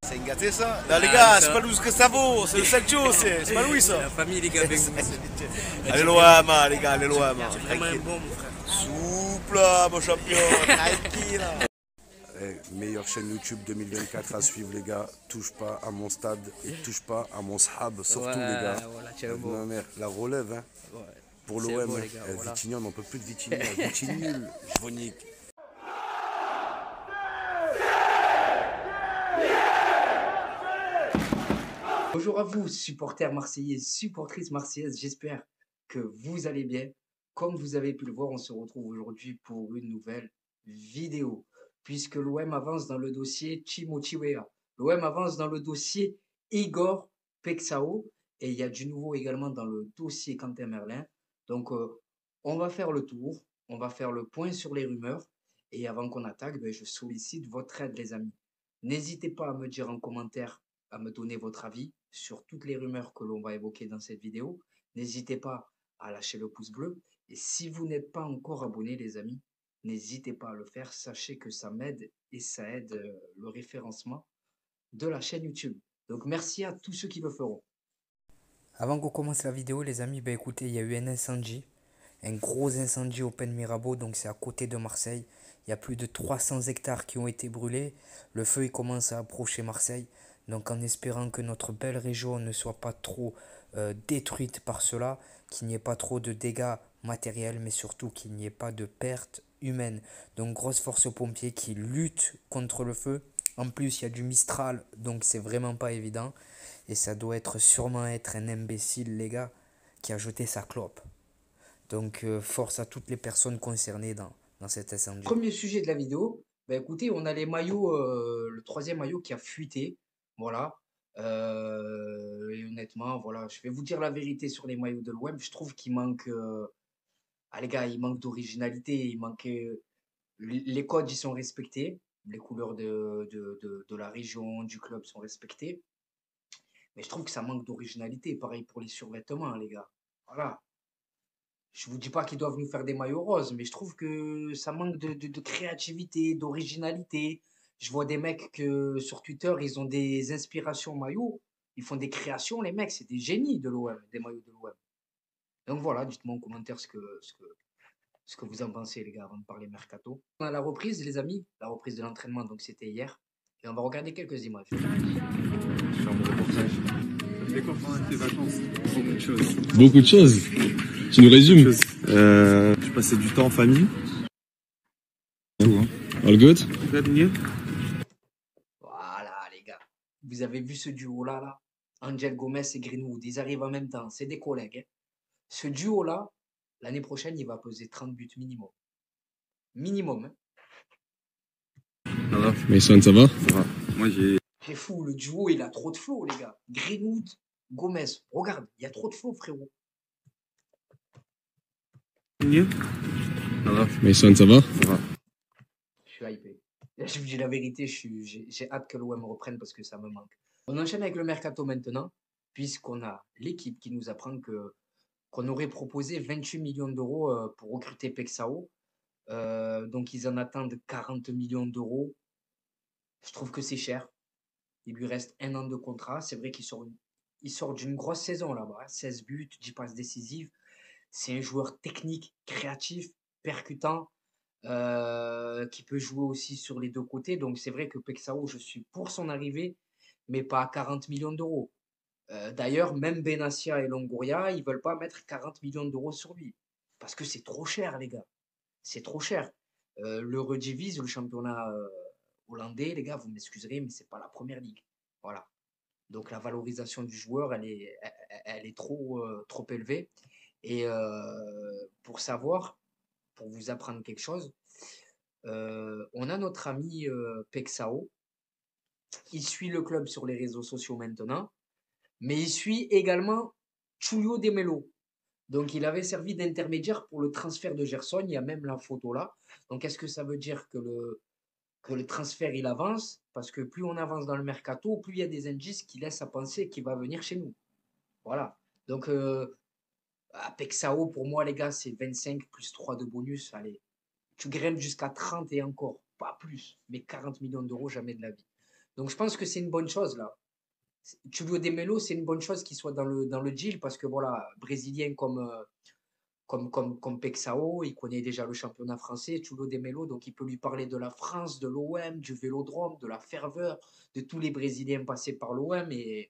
C'est une gâtée ça. Là, les gars, c'est pas Luis Gustavo, c'est le Sergio, c'est pas Louis ça. La famille, les gars, avec vous. Allez loin, man, les gars, allez loin, man. C'est vraiment un bon, mon frère. Souple, mon champion, tranquille. Meilleure chaîne YouTube 2024 à suivre les gars. Touche pas à mon stade et touche pas à mon sahab, surtout les gars. Voilà, tiens, bon. Ma mère, la relève hein. Ouais. Pour C'est l'OM, beau, les gars, voilà. Vitigny, on n'en peut plus de Vitigny. Vitigny nul, je vous nique. Bonjour à vous, supporters marseillais, supportrices marseillaises, j'espère que vous allez bien. Comme vous avez pu le voir, on se retrouve aujourd'hui pour une nouvelle vidéo, puisque l'OM avance dans le dossier Timothy Weah. L'OM avance dans le dossier Igor Pexao, et il y a du nouveau également dans le dossier Quentin Merlin. Donc, on va faire le tour, on va faire le point sur les rumeurs, et avant qu'on attaque, je sollicite votre aide, les amis. N'hésitez pas à me dire en commentaire, à me donner votre avis sur toutes les rumeurs que l'on va évoquer dans cette vidéo. N'hésitez pas à lâcher le pouce bleu. Et si vous n'êtes pas encore abonné, les amis, n'hésitez pas à le faire. Sachez que ça m'aide et ça aide le référencement de la chaîne YouTube. Donc merci à tous ceux qui le feront. Avant qu'on commence la vidéo, les amis, écoutez, il y a eu un incendie, un gros incendie au Pen Mirabeau, donc c'est à côté de Marseille. Il y a plus de 300 hectares qui ont été brûlés. Le feu il commence à approcher Marseille. Donc en espérant que notre belle région ne soit pas trop détruite par cela, qu'il n'y ait pas trop de dégâts matériels, mais surtout qu'il n'y ait pas de pertes humaines. Donc grosse force aux pompiers qui luttent contre le feu. En plus, il y a du Mistral, donc c'est vraiment pas évident. Et ça doit sûrement être un imbécile, les gars, qui a jeté sa clope. Donc force à toutes les personnes concernées dans cet incendie. Premier sujet de la vidéo, écoutez, on a les maillots, le troisième maillot qui a fuité. Voilà. Et honnêtement, voilà, je vais vous dire la vérité sur les maillots de l'OM. Je trouve qu'il manque, les gars, il manque d'originalité. Il manque, les codes, ils sont respectés. Les couleurs de la région, du club sont respectées. Mais je trouve que ça manque d'originalité. Pareil pour les survêtements, les gars. Voilà. Je vous dis pas qu'ils doivent nous faire des maillots roses, mais je trouve que ça manque de créativité, d'originalité. Je vois des mecs que sur Twitter, ils ont des inspirations maillots. Ils font des créations, les mecs, c'est des génies de l'OM, des maillots de l'OM. Donc voilà, dites-moi en commentaire ce que vous en pensez, les gars, avant de parler mercato. On a la reprise, les amis, la reprise de l'entraînement, donc c'était hier. Et on va regarder quelques images. Beaucoup de choses. Beaucoup de choses. Tu nous résumes? Je passais du temps en famille. All good? Voilà, les gars. Vous avez vu ce duo-là, là? Angel Gomez et Greenwood, ils arrivent en même temps, c'est des collègues. Hein. Ce duo-là, l'année prochaine, il va peser 30 buts minimum. Minimum. Hein. Ça va? Mason, ça va? Ça va. Moi, j'ai. C'est fou, le duo, il a trop de flow, les gars. Greenwood, Gomez, regarde, il y a trop de flow, frérot. Ça va? Mason, ça va? Ça va. Je suis hypé. Je vous dis la vérité, j'ai hâte que l'OM reprenne parce que ça me manque. On enchaîne avec le mercato maintenant, puisqu'on a l'équipe qui nous apprend qu'on aurait proposé 28 millions d'euros pour recruter Pexao. Donc, ils en attendent 40 millions d'euros. Je trouve que c'est cher. Il lui reste 1 an de contrat. C'est vrai qu'il sort d'une grosse saison là-bas. Hein. 16 buts, 10 passes décisives. C'est un joueur technique, créatif, percutant, qui peut jouer aussi sur les deux côtés. Donc, c'est vrai que Pexao, je suis pour son arrivée, mais pas à 40 millions d'euros. D'ailleurs, même Benassia et Longoria, ils veulent pas mettre 40 millions d'euros sur lui. Parce que c'est trop cher, les gars. C'est trop cher. L'Eredivisie, le championnat hollandais, les gars, vous m'excuserez, mais c'est pas la première ligue. Voilà. Donc la valorisation du joueur, elle est trop élevée. Et pour vous apprendre quelque chose, on a notre ami Pexao. Il suit le club sur les réseaux sociaux maintenant, mais il suit également Chulio de Melo. Donc, il avait servi d'intermédiaire pour le transfert de Gerson. Il y a même la photo là. Donc, est-ce que ça veut dire que le transfert, il avance? Parce que plus on avance dans le mercato, plus il y a des indices qui laissent à penser qu'il va venir chez nous. Voilà. Donc, à Pexao, pour moi, les gars, c'est 25 plus 3 de bonus. Allez, tu grimpes jusqu'à 30 et encore. Pas plus. Mais 40 millions d'euros, jamais de la vie. Donc je pense que c'est une bonne chose là. Tulio De Melo, c'est une bonne chose qu'il soit dans le deal parce que voilà, brésilien comme Pexao, il connaît déjà le championnat français, Tulio De Melo, donc il peut lui parler de la France, de l'OM, du Vélodrome, de la ferveur, de tous les Brésiliens passés par l'OM et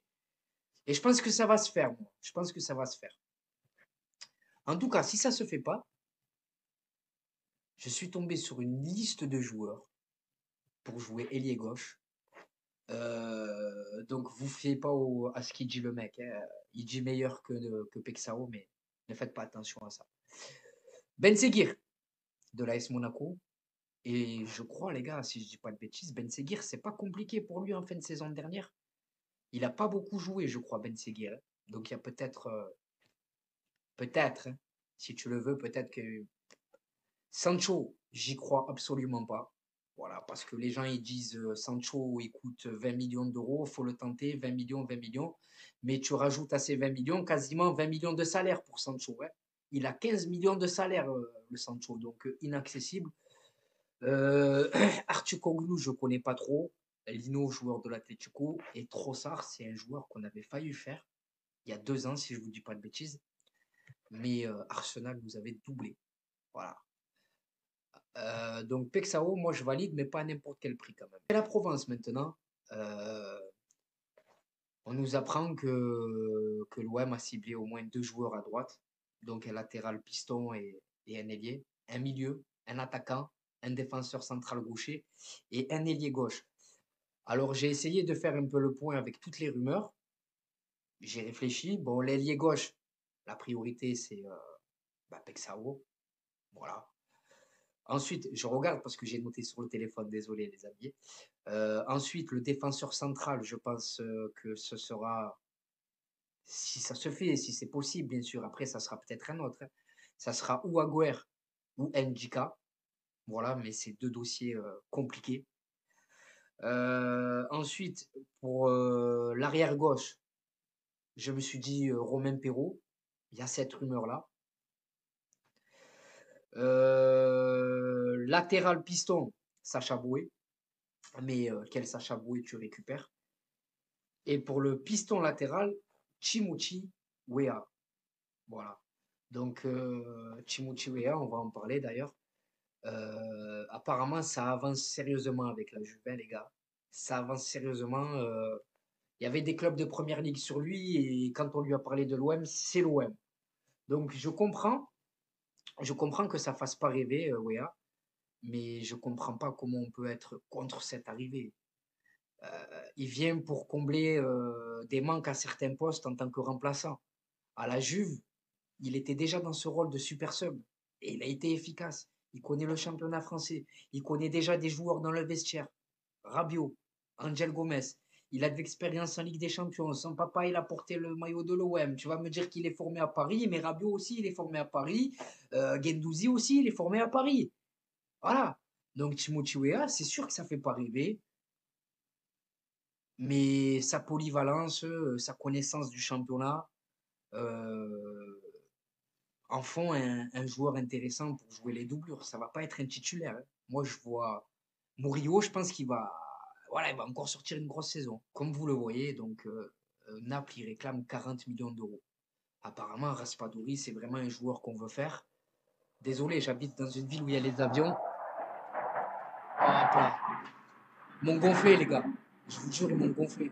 je pense que ça va se faire, moi. Je pense que ça va se faire. En tout cas, si ça se fait pas, je suis tombé sur une liste de joueurs pour jouer ailier gauche. Donc vous fiez pas à ce qu'il dit le mec, hein. Il dit meilleur que Pexao, mais ne faites pas attention à ça. Ben Seguir de l'AS Monaco. Et je crois, les gars, si je dis pas de bêtises, Ben Seguir, c'est pas compliqué pour lui en fin de saison dernière. Il a pas beaucoup joué, je crois, Ben Seguir, hein. Donc il y a peut-être, hein, si tu le veux, peut-être que Sancho, j'y crois absolument pas. Voilà, parce que les gens ils disent Sancho il coûte 20 millions d'euros, faut le tenter, 20 millions, 20 millions. Mais tu rajoutes à ces 20 millions quasiment 20 millions de salaire pour Sancho, ouais. Il a 15 millions de salaire, le Sancho, donc inaccessible. Artukoglou, je connais pas trop. Lino, joueur de l'Atlético. Et Trossard, c'est un joueur qu'on avait failli faire il y a 2 ans, si je vous dis pas de bêtises. Mais Arsenal nous avait doublé. Voilà. Donc Pexao, moi je valide, mais pas à n'importe quel prix quand même. Et la Provence maintenant, on nous apprend que l'OM a ciblé au moins 2 joueurs à droite, donc un latéral piston et un ailier, un milieu, un attaquant, un défenseur central gaucher et un ailier gauche. Alors j'ai essayé de faire un peu le point avec toutes les rumeurs. J'ai réfléchi. Bon, l'ailier gauche, la priorité c'est Pexao. Voilà. Ensuite, je regarde parce que j'ai noté sur le téléphone, désolé les amis. Ensuite, le défenseur central, je pense que ce sera, si ça se fait, si c'est possible, bien sûr. Après, ça sera peut-être un autre, hein. Ça sera ou Agüer ou Ndjika. Voilà, mais c'est 2 dossiers compliqués. Ensuite, pour l'arrière gauche, je me suis dit Romain Perraud. Il y a cette rumeur-là. Latéral piston, Sacha Boué. Mais quel Sacha Boué tu récupères? Et pour le piston latéral, Timothy Weah. Voilà. Donc Timothy Weah, on va en parler d'ailleurs. Apparemment, ça avance sérieusement avec la Juve, les gars. Ça avance sérieusement. Il y avait des clubs de première ligue sur lui et quand on lui a parlé de l'OM, c'est l'OM. Donc je comprends que ça fasse pas rêver, Weah, mais je comprends pas comment on peut être contre cette arrivée. Il vient pour combler des manques à certains postes en tant que remplaçant. À la Juve, il était déjà dans ce rôle de super sub et il a été efficace. Il connaît le championnat français. Il connaît déjà des joueurs dans le vestiaire. Rabiot, Angel Gomez. Il a de l'expérience en Ligue des Champions. Son papa, il a porté le maillot de l'OM. Tu vas me dire qu'il est formé à Paris, mais Rabiot aussi, il est formé à Paris. Guendouzi aussi, il est formé à Paris. Voilà. Donc Timothy Weah, c'est sûr que ça fait pas rêver. Mais sa polyvalence, sa connaissance du championnat en font un joueur intéressant pour jouer les doublures. Ça va pas être un titulaire, hein. Moi, je vois Murillo, je pense qu'il va, voilà, il va encore sortir une grosse saison. Comme vous le voyez, donc Naples, il réclame 40 millions d'euros. Apparemment, Raspadori, c'est vraiment un joueur qu'on veut faire. Désolé, j'habite dans une ville où il y a les avions. Hop là. Ils m'ont gonflé, les gars. Je vous jure, ils m'ont gonflé.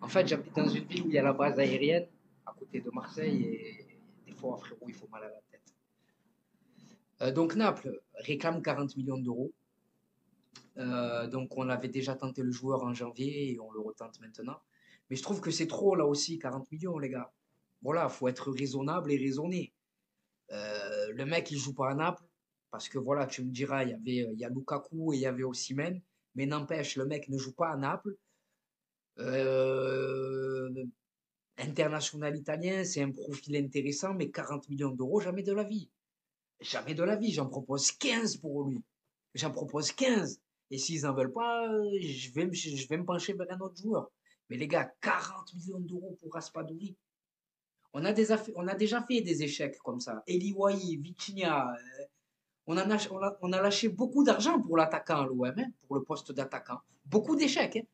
En fait, j'habite dans une ville où il y a la base aérienne, à côté de Marseille, et des fois, frérot, il faut mal à la tête. Donc Naples réclame 40 millions d'euros. Donc on avait déjà tenté le joueur en janvier et on le retente maintenant. Mais je trouve que c'est trop là aussi, 40 millions, les gars. Voilà, il faut être raisonnable et raisonné. Le mec, il joue pas à Naples, parce que voilà, tu me diras, il y a Lukaku et il y avait Osimhen, mais n'empêche, le mec ne joue pas à Naples. International italien, c'est un profil intéressant, mais 40 millions d'euros, jamais de la vie. Jamais de la vie, j'en propose 15 pour lui. J'en propose 15. Et s'ils n'en veulent pas, je vais me pencher vers un autre joueur. Mais les gars, 40 millions d'euros pour Raspadori. On a déjà fait des échecs comme ça. Eli Wahi, Vitinha. On a lâché beaucoup d'argent pour l'attaquant à l'OM, hein, pour le poste d'attaquant. Beaucoup d'échecs. Hein.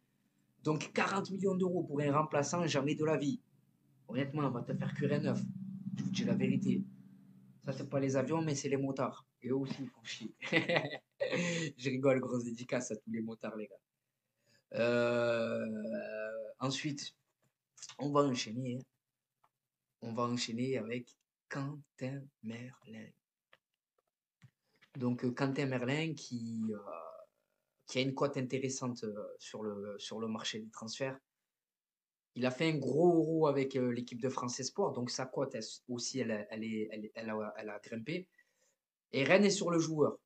Donc 40 millions d'euros pour un remplaçant, jamais de la vie. Honnêtement, on va te faire cuire un œuf. Je vous dis la vérité. Ça, c'est pas les avions, mais c'est les motards. Et eux aussi, ils font chier. Je rigole, grosse dédicace à tous les motards, les gars. Ensuite, on va enchaîner. On va enchaîner avec Quentin Merlin. Donc, Quentin Merlin qui a une cote intéressante sur le marché des transferts. Il a fait un gros euro avec l'équipe de France Espoir, donc sa cote aussi, elle a grimpé. Et Rennes est sur le joueur.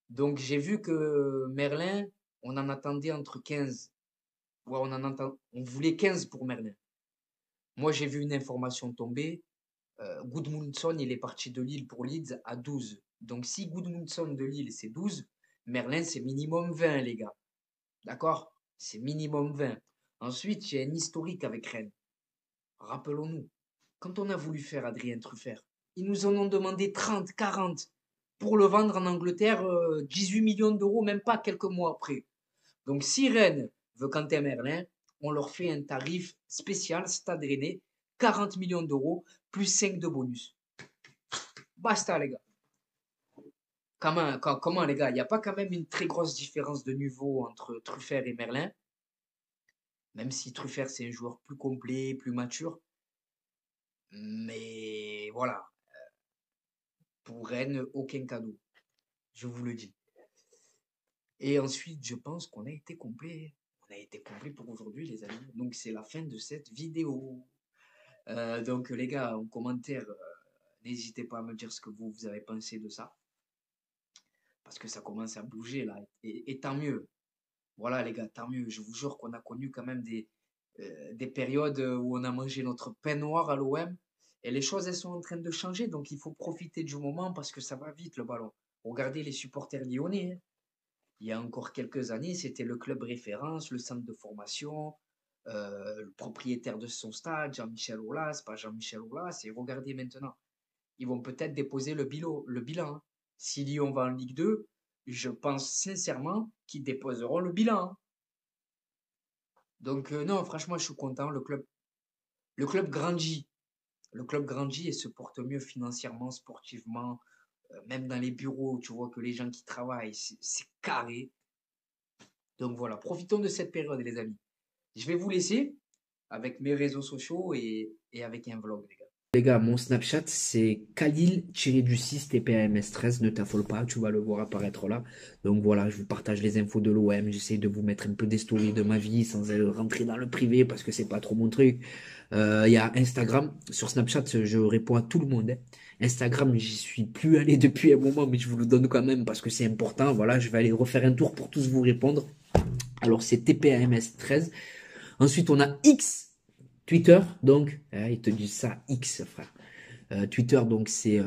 Donc j'ai vu que Merlin, on en attendait entre 15. Ouais, on voulait 15 pour Merlin. Moi, j'ai vu une information tomber. Gudmundsson, il est parti de Lille pour Leeds à 12. Donc si Gudmundsson de Lille, c'est 12, Merlin, c'est minimum 20, les gars. D'accord? C'est minimum 20. Ensuite, il y a un historique avec Rennes. Rappelons-nous, quand on a voulu faire Adrien Truffert, ils nous en ont demandé 30, 40 pour le vendre en Angleterre, 18 millions d'euros, même pas quelques mois après. Donc, si Rennes veut Quentin Merlin, on leur fait un tarif spécial, Stade Rennais, 40 millions d'euros, plus 5 de bonus. Basta, les gars. Comment les gars? Il n'y a pas quand même une très grosse différence de niveau entre Truffert et Merlin? Même si Truffert, c'est un joueur plus complet, plus mature. Mais voilà. Pour Rennes, aucun cadeau. Je vous le dis. Et ensuite, je pense qu'on a été complet. On a été complet pour aujourd'hui, les amis. Donc, c'est la fin de cette vidéo. Donc, les gars, en commentaire, n'hésitez pas à me dire ce que vous avez pensé de ça. Parce que ça commence à bouger, là. Et tant mieux. Voilà, les gars, tant mieux. Je vous jure qu'on a connu quand même des périodes où on a mangé notre pain noir à l'OM. Et les choses, elles sont en train de changer. Donc, il faut profiter du moment parce que ça va vite, le ballon. Regardez les supporters lyonnais. Hein. Il y a encore quelques années, c'était le club référence, le centre de formation, le propriétaire de son stade, Jean-Michel Aulas, pas Jean-Michel Aulas. Et regardez maintenant, ils vont peut-être déposer le bilan. Hein. Si Lyon va en Ligue 2, je pense sincèrement qu'ils déposeront le bilan. Hein. Donc, non, franchement, je suis content. Le club grandit. Le club grandit et se porte mieux financièrement, sportivement. Même dans les bureaux, tu vois que les gens qui travaillent, c'est carré. Donc voilà, profitons de cette période, les amis. Je vais vous laisser avec mes réseaux sociaux et avec un vlog, les gars. Les gars, mon Snapchat, c'est Khalil-6 TPAMS13. Ne t'affole pas, tu vas le voir apparaître là. Donc voilà, je vous partage les infos de l'OM. J'essaie de vous mettre un peu des stories de ma vie sans rentrer dans le privé parce que c'est pas trop mon truc. Il y a Instagram. Sur Snapchat, je réponds à tout le monde. Hein. Instagram, j'y suis plus allé depuis un moment, mais je vous le donne quand même parce que c'est important. Voilà, je vais aller refaire un tour pour tous vous répondre. Alors, c'est TPAMS13. Ensuite, on a X. Twitter, donc, ils te disent ça, X, frère. Twitter, donc, c'est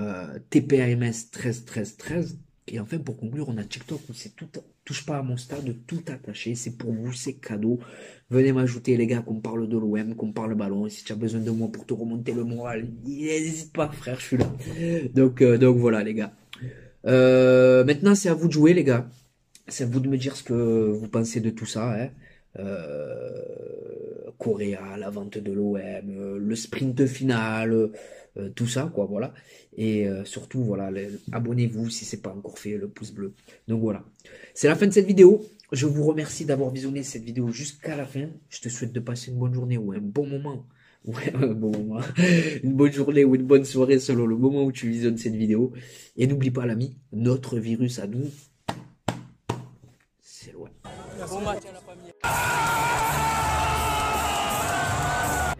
TPAMS131313. Et enfin, pour conclure, on a TikTok où c'est tout, touche pas à mon stade, tout attaché. C'est pour vous, c'est cadeau. Venez m'ajouter, les gars, qu'on parle de l'OM, qu'on parle ballon. Et si tu as besoin de moi pour te remonter le moral, n'hésite pas, frère, je suis là. Donc voilà, les gars. Maintenant, c'est à vous de jouer, les gars. C'est à vous de me dire ce que vous pensez de tout ça, hein. Correa, la vente de l'OM, le sprint final, tout ça, quoi, voilà. Et surtout, voilà, abonnez-vous si c'est pas encore fait, le pouce bleu. Donc voilà, c'est la fin de cette vidéo. Je vous remercie d'avoir visionné cette vidéo jusqu'à la fin. Je te souhaite de passer une bonne journée ou un bon moment. Ouais, un bon moment. Une bonne journée ou une bonne soirée selon le moment où tu visionnes cette vidéo. Et n'oublie pas, l'ami, notre virus à nous, c'est loin. Bon match à la famille.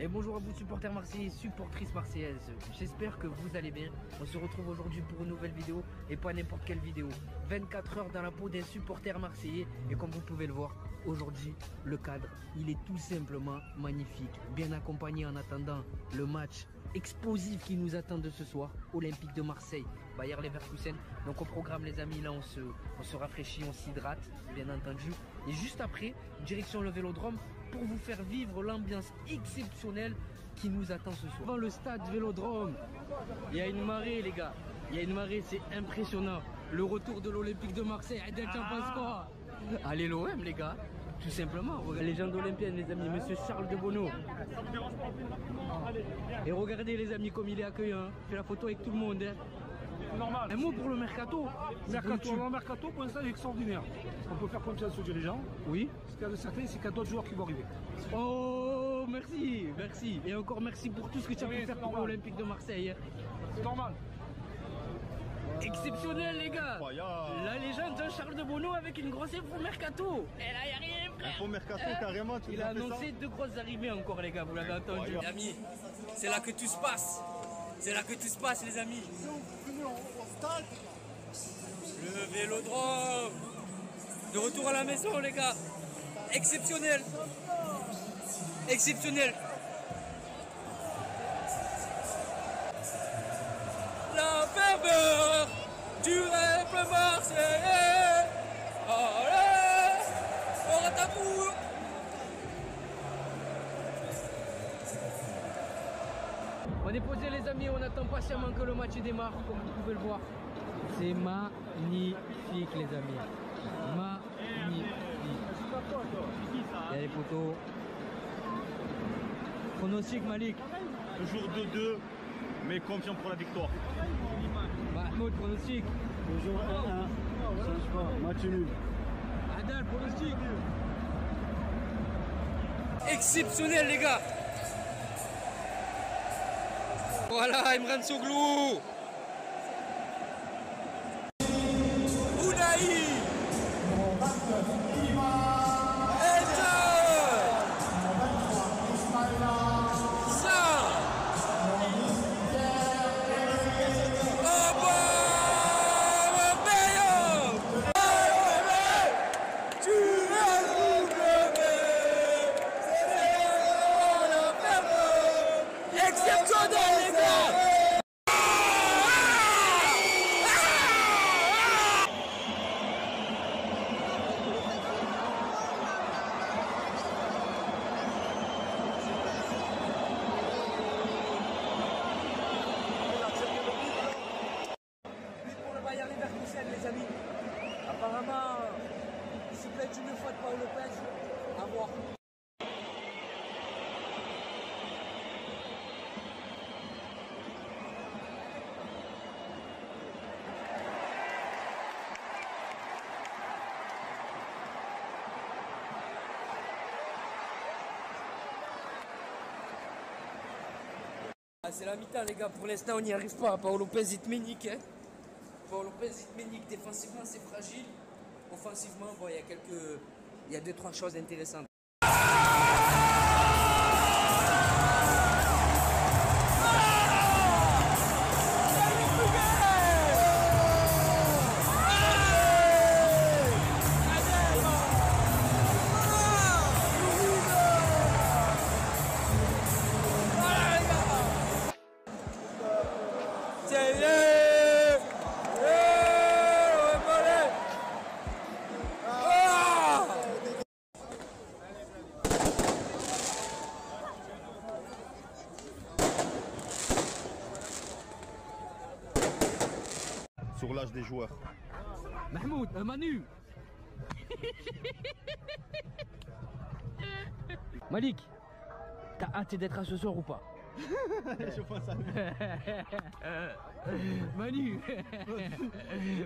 Et bonjour à vous supporters marseillais, supportrices marseillaises, j'espère que vous allez bien. On se retrouve aujourd'hui pour une nouvelle vidéo et pas n'importe quelle vidéo. 24 heures dans la peau d'un supporter marseillais et comme vous pouvez le voir, aujourd'hui le cadre il est tout simplement magnifique. Bien accompagné en attendant le match explosif qui nous attend de ce soir, Olympique de Marseille, Bayer Leverkusen. Donc au programme les amis, là on se rafraîchit, on s'hydrate bien entendu. Et juste après, direction le Vélodrome pour vous faire vivre l'ambiance exceptionnelle qui nous attend ce soir. Devant le stade Vélodrome, il y a une marée les gars. Il y a une marée, c'est impressionnant. Le retour de l'Olympique de Marseille, Adel, t'en penses quoi? Allez l'OM les gars. Tout simplement, regardez les légende olympienne les amis, monsieur Charles de Bonneau. Et regardez les amis comme il est accueillant, fait la photo avec tout le monde. Hein. Normal. Un mot pour le mercato. Mercato, pour l'instant, il est extraordinaire. On peut faire confiance aux dirigeants. Oui. Ce qu'il y a de certain, c'est qu'il y a d'autres joueurs qui vont arriver. Oh, merci, merci. Et encore merci pour tout ce que tu as pu faire pour l'Olympique de Marseille. C'est normal. Exceptionnel les gars. La légende Jean-Charles de Bonneau avec une grosse info mercato. Et là, il n'y a rien frère. Info mercato carrément, Il a annoncé 2 grosses arrivées encore les gars, vous l'avez entendu. Les amis, c'est là que tout se passe. C'est là que tout se passe les amis. Le Vélodrome. De retour à la maison les gars. Exceptionnel. Exceptionnel. La ferveur du rêve marseillais. Allez, on attaque. On est posé les amis, on attend patiemment que le match démarre, comme vous pouvez le voir. C'est magnifique les amis. Magnifique. Il y a les photos. Pronostic Malik. Toujours 2-2, mais confiant pour la victoire. Mahmoud, pronostic. Toujours 1-1, change pas, match nul. Adal, pronostic. Exceptionnel les gars. Voilà, Imran Soglou. Ounaï. Les amis, apparemment, il se plaît une fois de Paul Lopez, à voir. C'est la mi-temps les gars, pour l'instant on n'y arrive pas, Paul Lopez il te ménique hein. Paul Lopez il te ménique, défensivement c'est fragile, offensivement bon il y a 2-3 choses intéressantes. Sur l'âge des joueurs. Mahmoud, Manu. Malik, t'as hâte d'être à ce soir ou pas? Je pense à Manu.